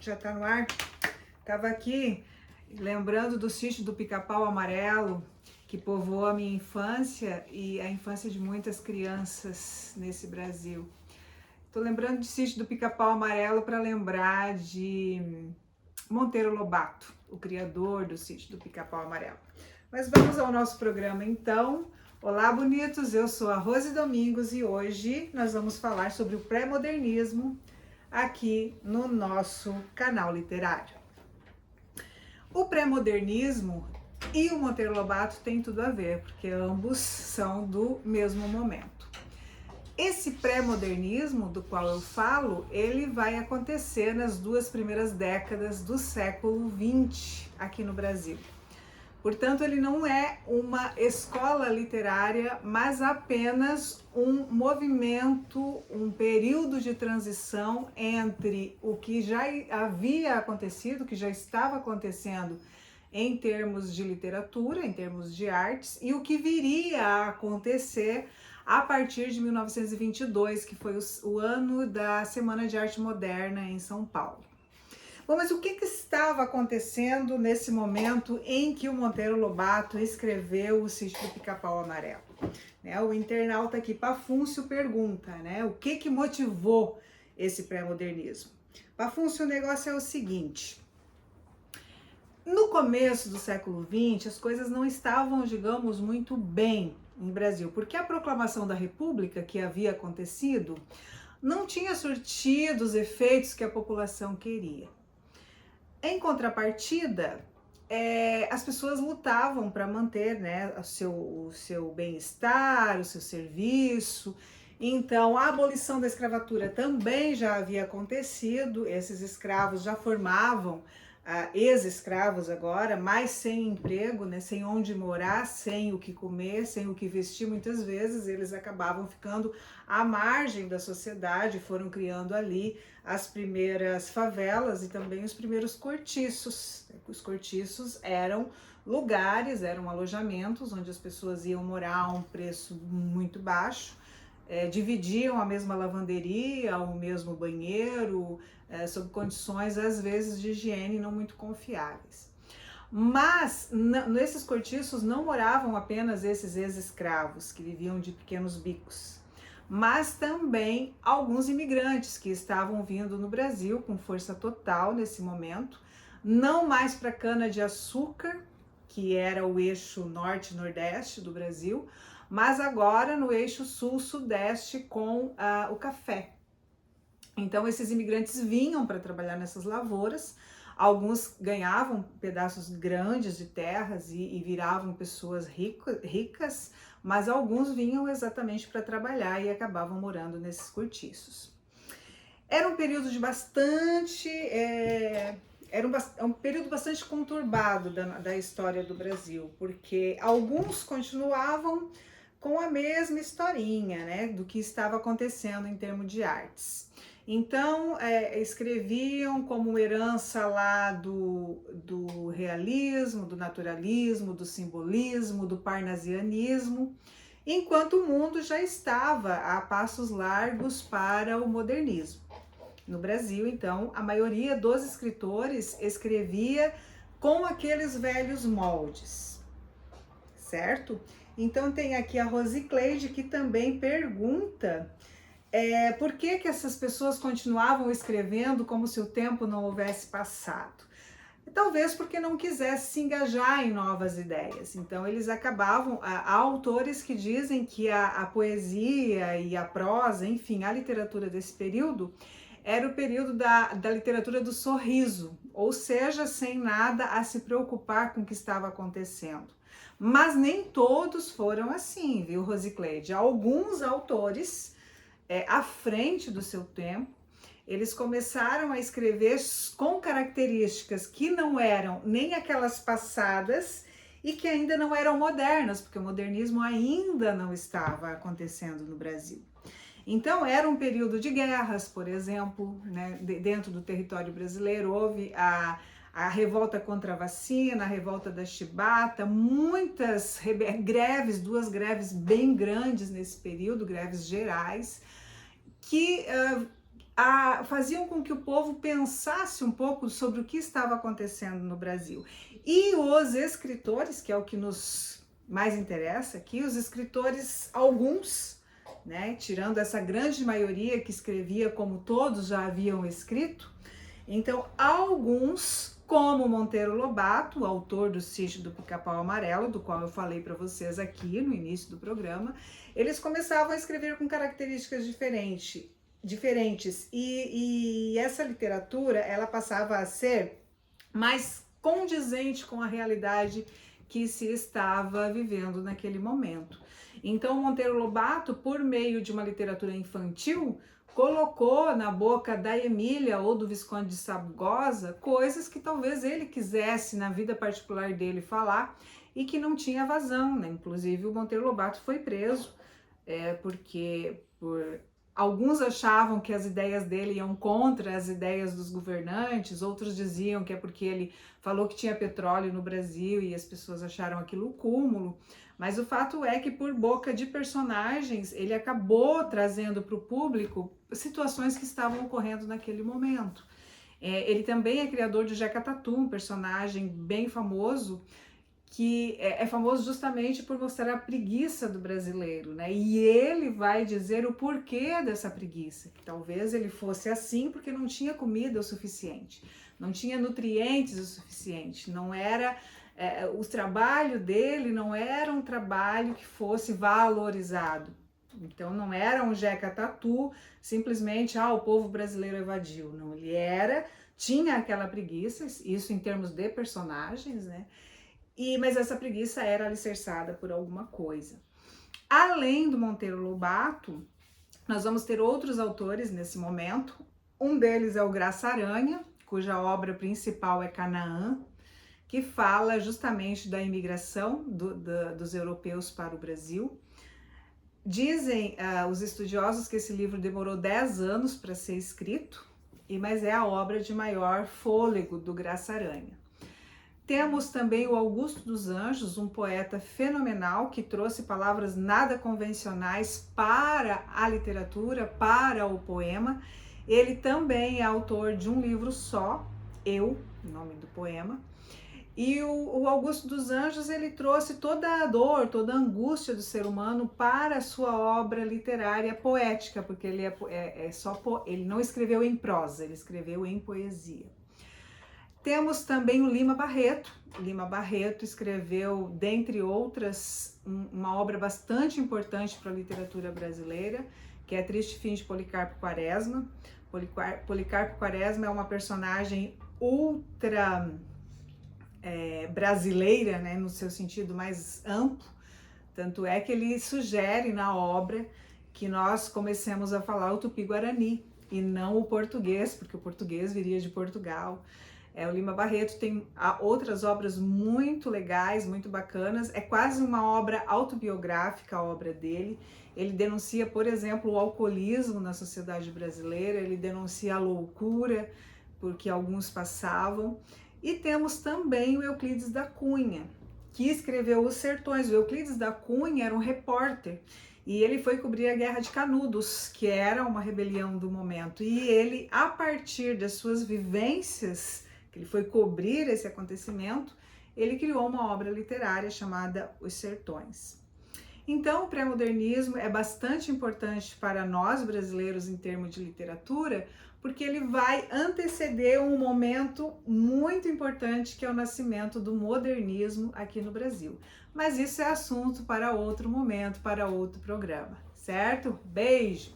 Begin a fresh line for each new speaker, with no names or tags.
Já tá no ar. Tava aqui lembrando do sítio do Pica-Pau Amarelo, que povoou a minha infância e a infância de muitas crianças nesse Brasil. Tô lembrando do sítio do Pica-Pau Amarelo para lembrar de Monteiro Lobato, o criador do sítio do Pica-Pau Amarelo. Mas vamos ao nosso programa então. Olá, bonitos, eu sou a Rose Domingos e hoje nós vamos falar sobre o pré-modernismo aqui no nosso canal literário. O pré-modernismo e o Monteiro Lobato têm tudo a ver, porque ambos são do mesmo momento. Esse pré-modernismo do qual eu falo, ele vai acontecer nas duas primeiras décadas do século XX aqui no Brasil. Portanto, ele não é uma escola literária, mas apenas um movimento, um período de transição entre o que já havia acontecido, que já estava acontecendo em termos de literatura, em termos de artes, e o que viria a acontecer a partir de 1922, que foi o ano da Semana de Arte Moderna em São Paulo. Bom, mas o que estava acontecendo nesse momento em que o Monteiro Lobato escreveu o Sítio do Pica-Pau Amarelo? O internauta aqui, Pafúncio, pergunta, o que motivou esse pré-modernismo? Pafúncio, o negócio é o seguinte: no começo do século XX, as coisas não estavam, digamos, muito bem no Brasil, porque a proclamação da República que havia acontecido não tinha surtido os efeitos que a população queria. Em contrapartida, as pessoas lutavam para manter o seu bem-estar, o seu serviço. Então, a abolição da escravatura também já havia acontecido, esses escravos já formavam ex-escravos agora, mas sem emprego, sem onde morar, sem o que comer, sem o que vestir. Muitas vezes eles acabavam ficando à margem da sociedade, foram criando ali as primeiras favelas e também os primeiros cortiços. Os cortiços eram lugares, eram alojamentos onde as pessoas iam morar a um preço muito baixo, dividiam a mesma lavanderia, o mesmo banheiro, sob condições às vezes de higiene não muito confiáveis. Mas nesses cortiços não moravam apenas esses ex-escravos que viviam de pequenos bicos, mas também alguns imigrantes que estavam vindo no Brasil com força total nesse momento, não mais para cana-de-açúcar, que era o eixo norte-nordeste do Brasil, mas agora no eixo sul-sudeste com o café. Então esses imigrantes vinham para trabalhar nessas lavouras, alguns ganhavam pedaços grandes de terras e viravam pessoas ricas, mas alguns vinham exatamente para trabalhar e acabavam morando nesses cortiços. Era um período de bastante... Era um período bastante conturbado da história do Brasil, porque alguns continuavam com a mesma historinha, do que estava acontecendo em termos de artes. Então, escreviam como herança lá do realismo, do naturalismo, do simbolismo, do parnasianismo, enquanto o mundo já estava a passos largos para o modernismo. No Brasil, então, a maioria dos escritores escrevia com aqueles velhos moldes, certo? Então tem aqui a Rosicleide que também pergunta por que essas pessoas continuavam escrevendo como se o tempo não houvesse passado. Talvez porque não quisesse se engajar em novas ideias. Então eles acabavam, há autores que dizem que a poesia e a prosa, enfim, a literatura desse período, era o período da literatura do sorriso, ou seja, sem nada a se preocupar com o que estava acontecendo. Mas nem todos foram assim, viu, Rosicleide? Alguns autores, à frente do seu tempo, eles começaram a escrever com características que não eram nem aquelas passadas e que ainda não eram modernas, porque o modernismo ainda não estava acontecendo no Brasil. Então, era um período de guerras, por exemplo, dentro do território brasileiro houve a revolta contra a vacina, a revolta da chibata, muitas greves, 2 greves bem grandes nesse período, greves gerais, que faziam com que o povo pensasse um pouco sobre o que estava acontecendo no Brasil. E os escritores, que é o que nos mais interessa aqui, os escritores, alguns, né, tirando essa grande maioria que escrevia como todos já haviam escrito, então alguns, como Monteiro Lobato, autor do Sítio do Pica-Pau Amarelo, do qual eu falei para vocês aqui no início do programa, eles começavam a escrever com características diferentes e essa literatura ela passava a ser mais condizente com a realidade que se estava vivendo naquele momento. Então Monteiro Lobato, por meio de uma literatura infantil, colocou na boca da Emília ou do Visconde de Sabugosa coisas que talvez ele quisesse na vida particular dele falar e que não tinha vazão, né? Inclusive o Monteiro Lobato foi preso porque alguns achavam que as ideias dele iam contra as ideias dos governantes, outros diziam que é porque ele falou que tinha petróleo no Brasil e as pessoas acharam aquilo cúmulo, mas o fato é que por boca de personagens ele acabou trazendo para o público situações que estavam ocorrendo naquele momento. Ele também é criador de Jeca Tatu, um personagem bem famoso, que é famoso justamente por mostrar a preguiça do brasileiro, né? E ele vai dizer o porquê dessa preguiça, que talvez ele fosse assim porque não tinha comida o suficiente, não tinha nutrientes o suficiente, não era o trabalho dele não era um trabalho que fosse valorizado. Então não era um Jeca Tatu, simplesmente o povo brasileiro evadiu, não, ele tinha aquela preguiça, isso em termos de personagens, né? Mas essa preguiça era alicerçada por alguma coisa. Além do Monteiro Lobato, nós vamos ter outros autores nesse momento. Um deles é o Graça Aranha, cuja obra principal é Canaã, que fala justamente da imigração dos europeus para o Brasil. Dizem os estudiosos que esse livro demorou 10 anos para ser escrito, mas é a obra de maior fôlego do Graça Aranha. Temos também o Augusto dos Anjos, um poeta fenomenal que trouxe palavras nada convencionais para a literatura, para o poema. Ele também é autor de um livro só, Eu, o nome do poema. E o Augusto dos Anjos, ele trouxe toda a dor, toda a angústia do ser humano para a sua obra literária poética, porque ele ele não escreveu em prosa, ele escreveu em poesia. Temos também o Lima Barreto. Lima Barreto escreveu, dentre outras, uma obra bastante importante para a literatura brasileira, que é Triste Fim de Policarpo Quaresma. Policarpo Quaresma é uma personagem ultra brasileira, né, no seu sentido mais amplo. Tanto é que ele sugere na obra que nós comecemos a falar o tupi-guarani e não o português, porque o português viria de Portugal. O Lima Barreto tem outras obras muito legais, muito bacanas. É quase uma obra autobiográfica a obra dele. Ele denuncia, por exemplo, o alcoolismo na sociedade brasileira, ele denuncia a loucura porque alguns passavam. E temos também o Euclides da Cunha, que escreveu Os Sertões. O Euclides da Cunha era um repórter e ele foi cobrir a Guerra de Canudos, que era uma rebelião do momento. E ele, a partir das suas vivências, que ele foi cobrir esse acontecimento, ele criou uma obra literária chamada Os Sertões. Então, o pré-modernismo é bastante importante para nós brasileiros em termos de literatura, porque ele vai anteceder um momento muito importante que é o nascimento do modernismo aqui no Brasil. Mas isso é assunto para outro momento, para outro programa, certo? Beijo!